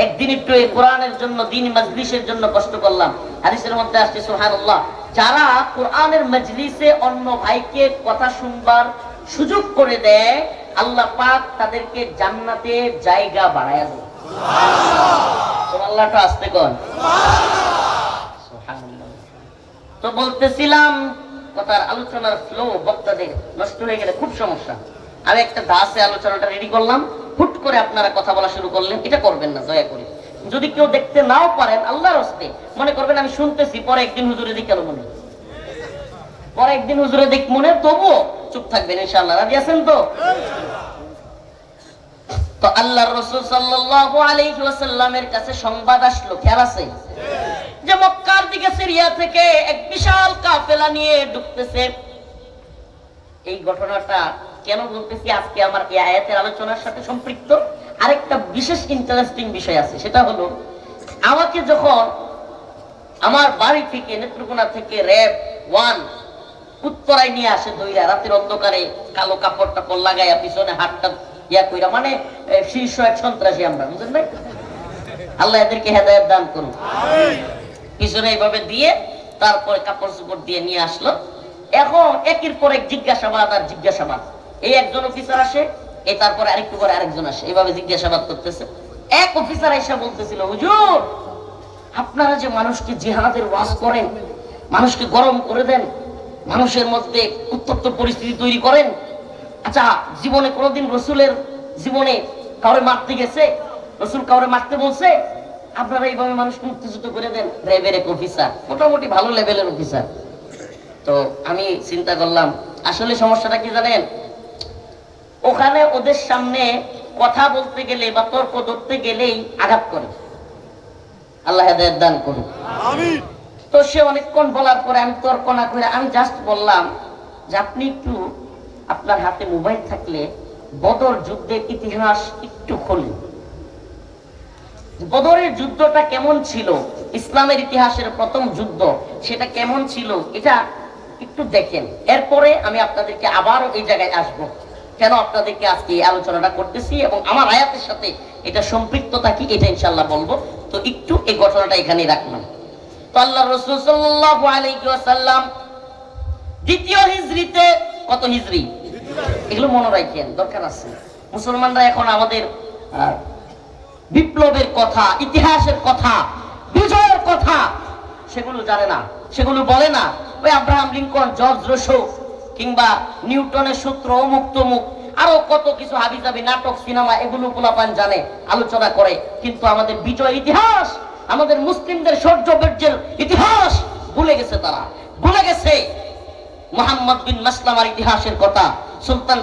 একদিন একটু এই কোরআনের জন্য দিন মজলিসের জন্য কষ্ট করলাম। হাদিসের মধ্যে আসছে সুবহানাল্লাহ, যারা কোরআনের মজলিসে অন্য ভাইকে কথা শুনবার সুযোগ করে দেয় আল্লাহ পাক তাদেরকে জান্নাতে জায়গা বাড়ায়া দেয়। সুবহানাল্লাহ। আল্লাহটা আসতে কোন সুবহানাল্লাহ। তো বলতেছিলাম কথার আলোচনার ফ্লো বক্তাদের নষ্ট হয়ে গেলে খুব সমস্যা। আমি একটা দাসে আলোচনাটা রেডি করলাম, হুট করে আপনারা কথা বলা শুরু করলেন, এটা করবেন না দয়া করে। যদি কেউ দেখতে নাও পারেন আল্লাহর হস্তে মনে করবেন আমি শুনতেছি, পরে একদিন হুজুরে দিক কেন মনে, পরে একদিন হুজুরে দিক মনে, তবুও চুপ থাকবেন ইনশাআল্লাহ। রাজি আছেন তো? তো আল্লাহর রাসূল সাল্লাল্লাহু আলাইহি ওয়াসাল্লামের কাছে সংবাদ আসলো, খেয়াল আছে, যে মক্কার দিকে সিরিয়া থেকে এক বিশাল কাফেলা নিয়ে ঢুকতেছে। এই ঘটনাটা কেন বলতেছি, আজকে আমার এই আয়াতের আলোচনার সাথে সম্পৃক্ত আরেকটা বিশেষ ইন্টারেস্টিং বিষয় আছে। সেটা হলো, আমাকে যখন আমার বাড়ি থেকে নেত্রকোনা থেকে র‍্যাব 1 উত্তরায় নিয়ে আসে দইরা, রাতের অন্ধকারে কালো কাপড় টাপড় লাগাইয়া পিছনে হাতটা ইয়া কইরা, মানে শীর্ষ এক সন্ত্রাসী আমরা, বুঝলেন ভাই? আল্লাহ এদেরকে হেদায়েত দান করুন। পিছনে এইভাবে দিয়ে তারপরে কাপড় চোপড় দিয়ে নিয়ে আসলো। এখন একের পর এক জিজ্ঞাসাবাদ আর জিজ্ঞাসাবাদ। এই একজন অফিসার আসে, এই তারপরে আরেকটু পরে আরেকজন আসে, এইভাবে জিজ্ঞাসাবাদ করতেছে। এক অফিসার এসে বলতেছিল, হুজুর আপনারা যে মানুষকে জিহাদের ওয়াজ করেন, মানুষকে গরম করে দেন, মানুষের মধ্যে উত্তপ্ত পরিস্থিতি তৈরি করেন, আচ্ছা জীবনে কোনোদিন রসুলের জীবনে কাউরে মারতে গেছে? রসুল কাউরে মারতে বলছে? আপনারা এইভাবে মানুষকে উত্তেজিত করে দেন। র্যাবের এক অফিসার, মোটামুটি ভালো লেভেলের অফিসার। তো আমি চিন্তা করলাম আসলে সমস্যাটা কি জানেন, ওখানে ওদের সামনে কথা বলতে গেলে বা তর্ক ধরতে গেলেই আঘাত করে। আল্লাহ হেদায়েত দান করুন। আমিন। তো সে অনেকক্ষণ বলার পরে আমি তর্ক না করে আমি জাস্ট বললাম যে আপনি একটু আপনার হাতে মোবাইল থাকলে বদর যুদ্ধের ইতিহাস একটু খোলেন। বদরের যুদ্ধটা কেমন ছিল, ইসলামের ইতিহাসের প্রথম যুদ্ধ, সেটা কেমন ছিল এটা একটু দেখেন। এরপরে আমি আপনাদেরকে আবারও এই জায়গায় আসবো, কেন আপনাদেরকে আজকে এই আলোচনাটা করতেছি এবং আমার আয়াতের সাথে এটা সম্পৃক্ততা কি এটা ইনশাআল্লাহ বলবো। তো একটু এই ঘটনাটা এখানেই রাখলাম। তো আল্লাহর রাসূল সাল্লাল্লাহু আলাইহি ওয়াসাল্লাম দ্বিতীয় হিজরিতে, কত হিজরি এগুলো মনে রাখেন, দরকার আছে। মুসলমানরা এখন আমাদের বিপ্লবের কথা, ইতিহাসের কথা, বিজয়ের কথা সেগুলো জানে না, সেগুলো বলে না। ওই আব্রাহাম লিঙ্কন, জর্জ রোসো কিংবা নিউটনের সূত্র, অমুক তমুক আরো কত কিছু হাবিজাবি নাটক, সিনেমা, এগুলো পোলাপান জানে, আলোচনা করে। কিন্তু আমাদের বিজয় ইতিহাস, আমাদের মুসলিমদের শৌর্য বীর্যের ইতিহাস ভুলে গেছে। তারা ভুলে গেছে মুহাম্মদ বিন মাসলামার ইতিহাসের কথা। সুলতান